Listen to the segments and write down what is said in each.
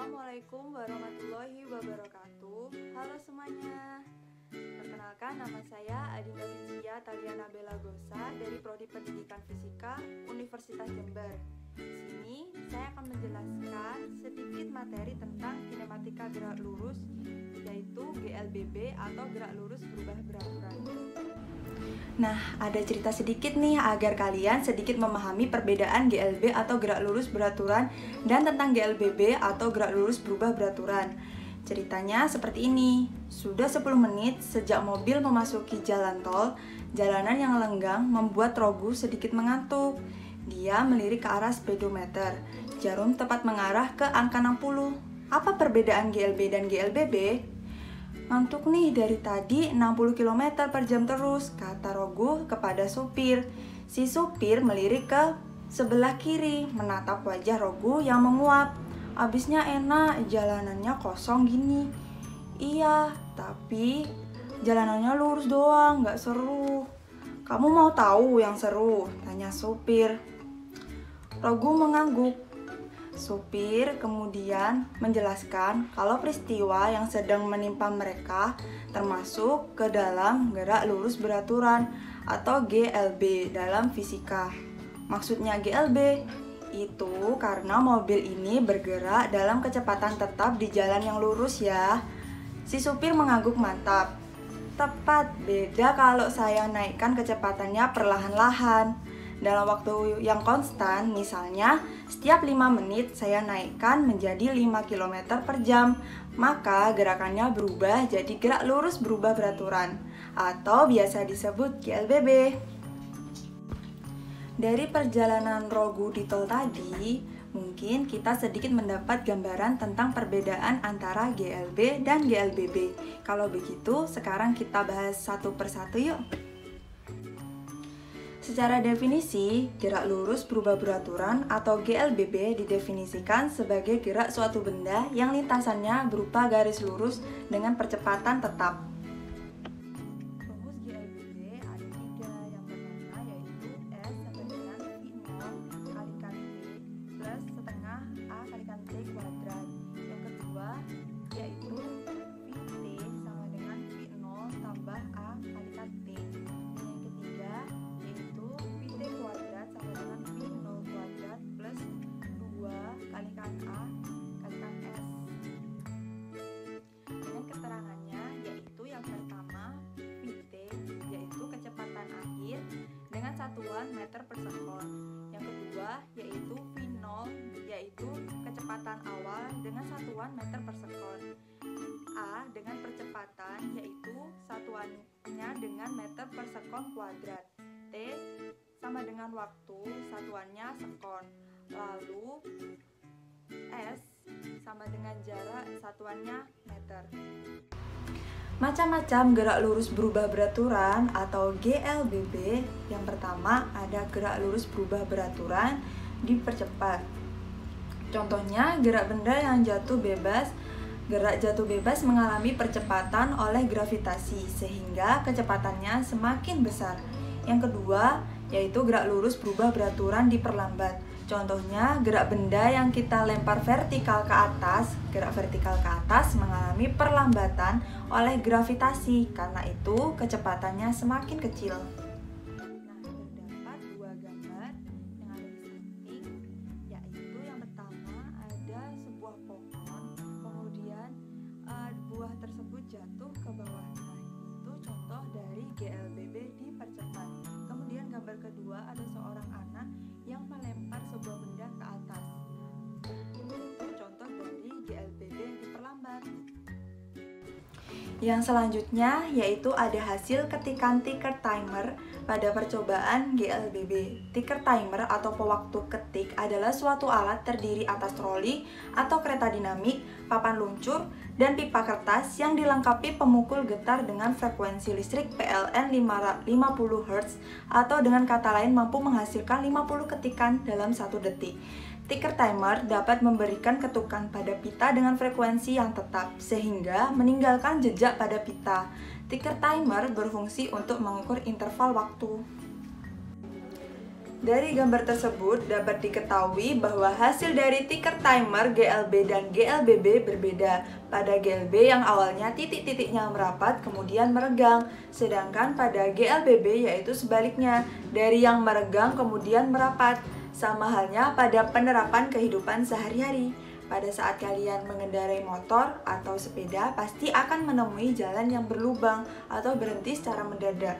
Assalamualaikum warahmatullahi wabarakatuh. Halo semuanya. Perkenalkan, nama saya Adinda Vincia Taliana Bella Gosa dari Prodi Pendidikan Fisika Universitas Jember. Di sini saya akan menjelaskan sedikit materi tentang kinematika gerak lurus, yaitu GLBB atau gerak lurus berubah beraturan. Nah, ada cerita sedikit nih agar kalian sedikit memahami perbedaan GLB atau gerak lurus beraturan dan tentang GLBB atau gerak lurus berubah beraturan. Ceritanya seperti ini. Sudah 10 menit sejak mobil memasuki jalan tol, jalanan yang lenggang membuat Rogu sedikit mengantuk. Dia melirik ke arah speedometer. Jarum tepat mengarah ke angka 60. Apa perbedaan GLB dan GLBB? Ngantuk nih dari tadi 60 km per jam terus, kata Rogu kepada supir. Si supir melirik ke sebelah kiri, menatap wajah Rogu yang menguap. Abisnya enak, jalanannya kosong gini. Iya, tapi jalanannya lurus doang, gak seru. Kamu mau tahu yang seru? Tanya supir. Rogu mengangguk. Supir kemudian menjelaskan kalau peristiwa yang sedang menimpa mereka termasuk ke dalam gerak lurus beraturan atau GLB dalam fisika. Maksudnya GLB itu karena mobil ini bergerak dalam kecepatan tetap di jalan yang lurus ya. Si supir mengangguk mantap. Tepat, beda kalau saya naikkan kecepatannya perlahan-lahan. Dalam waktu yang konstan, misalnya setiap 5 menit saya naikkan menjadi 5 km per jam, maka gerakannya berubah jadi gerak lurus berubah beraturan atau biasa disebut GLBB. Dari perjalanan Rogu di tol tadi, mungkin kita sedikit mendapat gambaran tentang perbedaan antara GLB dan GLBB. Kalau begitu, sekarang kita bahas satu persatu yuk. Secara definisi, gerak lurus berubah beraturan atau GLBB didefinisikan sebagai gerak suatu benda yang lintasannya berupa garis lurus dengan percepatan tetap. Rumus GLBB ada 3. Yang pertama yaitu S sama dengan V0 kalikan T plus setengah A kalikan T kuadrat. Yang kedua yaitu VT sama dengan V0 tambah A kalikan T. Kalikan A kalikan S. Dengan keterangannya yaitu yang pertama VT yaitu kecepatan akhir dengan satuan meter per sekon. Yang kedua yaitu V0 yaitu kecepatan awal dengan satuan meter per sekon. A dengan percepatan yaitu satuannya dengan meter per sekon kuadrat. T sama dengan waktu, satuannya sekon. Lalu S sama dengan jarak, satuannya meter. Macam-macam gerak lurus berubah beraturan atau GLBB. Yang pertama ada gerak lurus berubah beraturan dipercepat. Contohnya gerak benda yang jatuh bebas. Gerak jatuh bebas mengalami percepatan oleh gravitasi sehingga kecepatannya semakin besar. Yang kedua yaitu gerak lurus berubah beraturan diperlambat. Contohnya gerak benda yang kita lempar vertikal ke atas, gerak vertikal ke atas mengalami perlambatan oleh gravitasi, karena itu kecepatannya semakin kecil. Nah, terdapat 2 gambar yang ada di samping, yaitu yang pertama ada sebuah pohon, kemudian buah tersebut jatuh ke bawah. Nah, itu contoh dari GLBB dipercepat. Kemudian gambar kedua ada seorang anak yang melempar sebuah benda ke atas. Itu contoh dari GLBB diperlambat. Yang selanjutnya yaitu ada hasil ketikan ticker timer pada percobaan GLBB. Ticker timer atau pewaktu ketik adalah suatu alat terdiri atas troli atau kereta dinamik, papan luncur, dan pipa kertas yang dilengkapi pemukul getar dengan frekuensi listrik PLN 50 Hz atau dengan kata lain mampu menghasilkan 50 ketikan dalam 1 detik. Ticker timer dapat memberikan ketukan pada pita dengan frekuensi yang tetap sehingga meninggalkan jejak pada pita. Ticker timer berfungsi untuk mengukur interval waktu. Dari gambar tersebut dapat diketahui bahwa hasil dari ticker timer GLB dan GLBB berbeda. Pada GLB yang awalnya titik-titiknya merapat kemudian meregang, sedangkan pada GLBB yaitu sebaliknya, dari yang meregang kemudian merapat. Sama halnya pada penerapan kehidupan sehari-hari. Pada saat kalian mengendarai motor atau sepeda, pasti akan menemui jalan yang berlubang atau berhenti secara mendadak.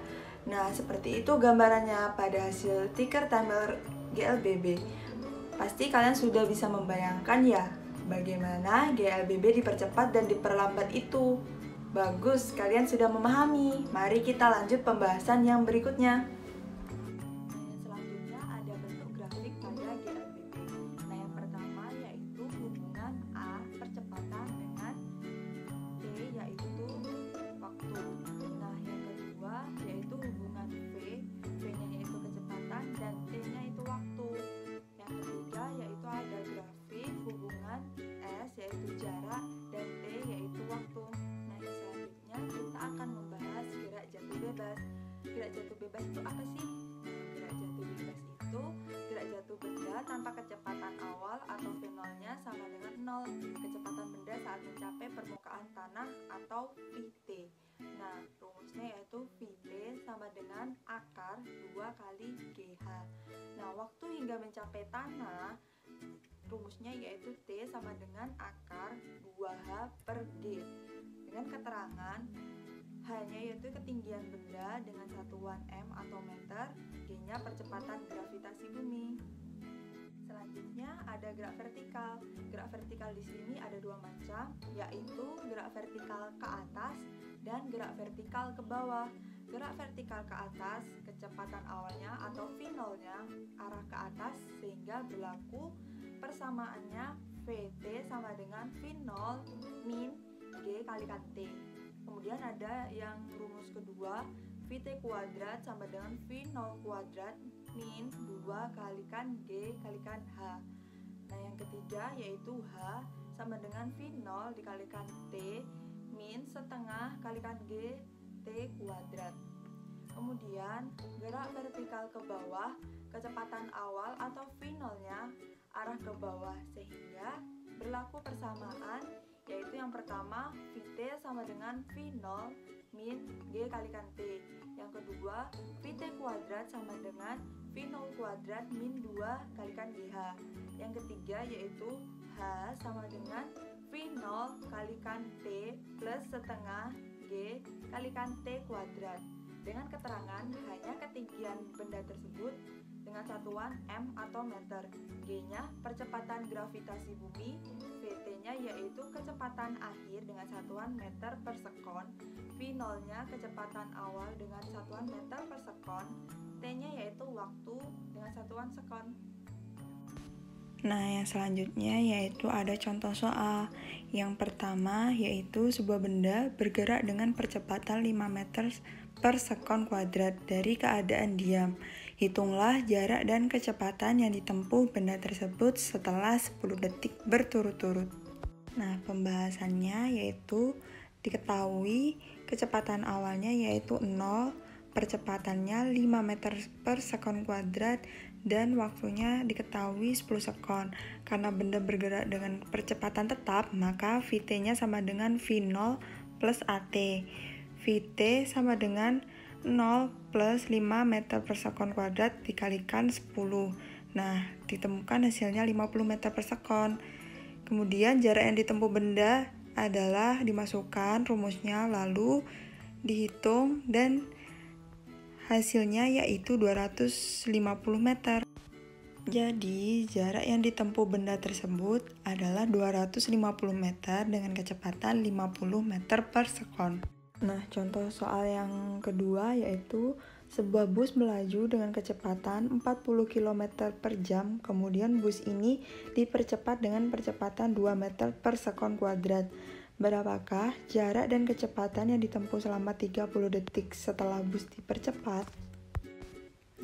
Nah, seperti itu gambarannya pada hasil ticker timer GLBB. Pasti kalian sudah bisa membayangkan ya, bagaimana GLBB dipercepat dan diperlambat itu. Bagus, kalian sudah memahami. Mari kita lanjut pembahasan yang berikutnya. Selanjutnya ada bentuk grafik pada GLBB. Nah, yang pertama yaitu hubungan A percepatan dengan T yaitu waktu. Nah, yang kedua yaitu hubungan V, V-nya yaitu kecepatan dan T-nya itu waktu. Yang ketiga yaitu ada grafik hubungan S yaitu jarak dan T yaitu waktu. Nah, yang selanjutnya kita akan membahas gerak jatuh bebas. Gerak jatuh bebas itu apa sih? Gerak jatuh bebas itu gerak jatuh benda tanpa kecepatan awal atau V0-nya sama dengan 0. Kecepatan benda saat mencapai permukaan tanah atau VT. Nah, rumusnya yaitu VT sama dengan akar 2 kali GH. Nah, waktu hingga mencapai tanah, rumusnya yaitu T sama dengan akar 2H per D. Dengan keterangan, hanya yaitu ketinggian benda dengan satuan M atau meter, G-nya percepatan gravitasi bumi. Selanjutnya ada gerak vertikal. Gerak vertikal di sini ada dua macam, yaitu gerak vertikal ke atas dan gerak vertikal ke bawah. Gerak vertikal ke atas, kecepatan awalnya atau V0-nya arah ke atas sehingga berlaku persamaannya VT sama dengan V0 min G kalikan T. Kemudian ada yang rumus kedua, VT kuadrat sama dengan V0 kuadrat min 2 kalikan G kalikan H. Nah, yang ketiga yaitu H sama dengan V0 dikalikan T min setengah kalikan G T kuadrat. Kemudian gerak vertikal ke bawah, kecepatan awal atau V0-nya arah ke bawah sehingga berlaku persamaan, yaitu yang pertama VT sama dengan V0 min G kalikan T. Yang kedua VT kuadrat sama dengan V0 kuadrat min 2 kalikan GH. Yang ketiga yaitu H sama dengan V0 kalikan T plus setengah G kalikan T kuadrat. Dengan keterangan hanya ketinggian benda tersebut dengan satuan M atau meter, G-nya percepatan gravitasi bumi, VT-nya yaitu kecepatan akhir dengan satuan meter per sekon, V0-nya kecepatan awal dengan satuan meter per sekon, T-nya yaitu waktu dengan satuan sekon. Nah, yang selanjutnya yaitu ada contoh soal. Yang pertama yaitu sebuah benda bergerak dengan percepatan 5 meter per sekon kuadrat dari keadaan diam. Hitunglah jarak dan kecepatan yang ditempuh benda tersebut setelah 10 detik berturut-turut. Nah, pembahasannya yaitu diketahui kecepatan awalnya yaitu 0, percepatannya 5 meter per sekon kuadrat, dan waktunya diketahui 10 sekon. Karena benda bergerak dengan percepatan tetap, maka VT-nya sama dengan V0 plus AT. VT sama dengan 0 plus 5 meter per sekon kuadrat dikalikan 10. Nah, ditemukan hasilnya 50 meter per sekon. Kemudian jarak yang ditempuh benda adalah dimasukkan rumusnya lalu dihitung dan hasilnya yaitu 250 meter. Jadi, jarak yang ditempuh benda tersebut adalah 250 meter dengan kecepatan 50 meter per sekon. Nah, contoh soal yang kedua yaitu sebuah bus melaju dengan kecepatan 40 km per jam, kemudian bus ini dipercepat dengan percepatan 2 meter per sekon kuadrat. Berapakah jarak dan kecepatan yang ditempuh selama 30 detik setelah bus dipercepat?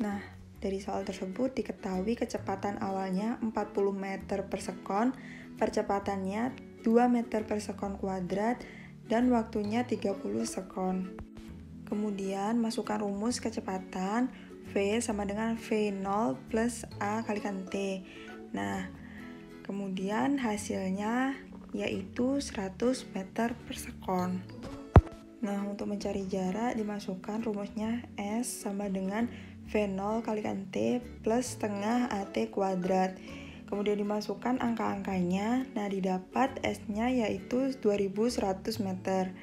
Nah, dari soal tersebut diketahui kecepatan awalnya 40 meter per sekon, percepatannya 2 meter per sekon kuadrat, dan waktunya 30 sekon. Kemudian masukkan rumus kecepatan, V sama dengan V0 plus A kalikan T. Nah, kemudian hasilnya yaitu 100 meter per sekon. Nah, untuk mencari jarak dimasukkan rumusnya S sama dengan V0 kalikan T plus setengah AT kuadrat. Kemudian dimasukkan angka-angkanya. Nah, didapat S-nya yaitu 2100 meter.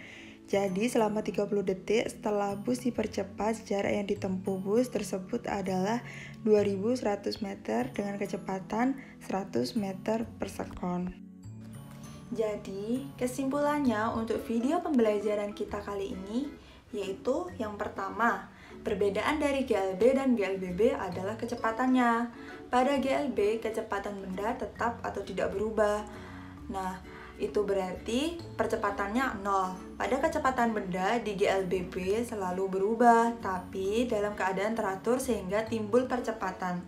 Jadi, selama 30 detik setelah bus dipercepat, jarak yang ditempuh bus tersebut adalah 2100 meter dengan kecepatan 100 meter per sekon. Jadi, kesimpulannya untuk video pembelajaran kita kali ini yaitu yang pertama, perbedaan dari GLB dan GLBB adalah kecepatannya. Pada GLB, kecepatan benda tetap atau tidak berubah. Nah, itu berarti percepatannya 0. Pada kecepatan benda di GLBB selalu berubah, tapi dalam keadaan teratur sehingga timbul percepatan.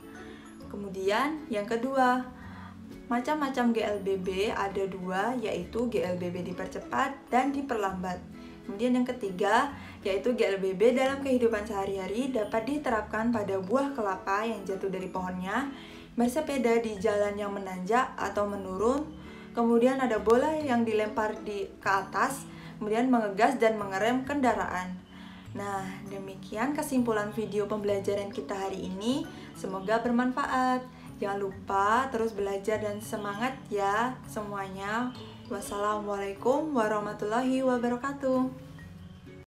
Kemudian yang kedua, macam-macam GLBB ada dua, yaitu GLBB dipercepat dan diperlambat. Kemudian yang ketiga, yaitu GLBB dalam kehidupan sehari-hari dapat diterapkan pada buah kelapa yang jatuh dari pohonnya, bersepeda di jalan yang menanjak atau menurun, kemudian ada bola yang dilempar ke atas, kemudian mengegas dan mengerem kendaraan. Nah, demikian kesimpulan video pembelajaran kita hari ini. Semoga bermanfaat. Jangan lupa terus belajar dan semangat ya semuanya. Wassalamualaikum warahmatullahi wabarakatuh.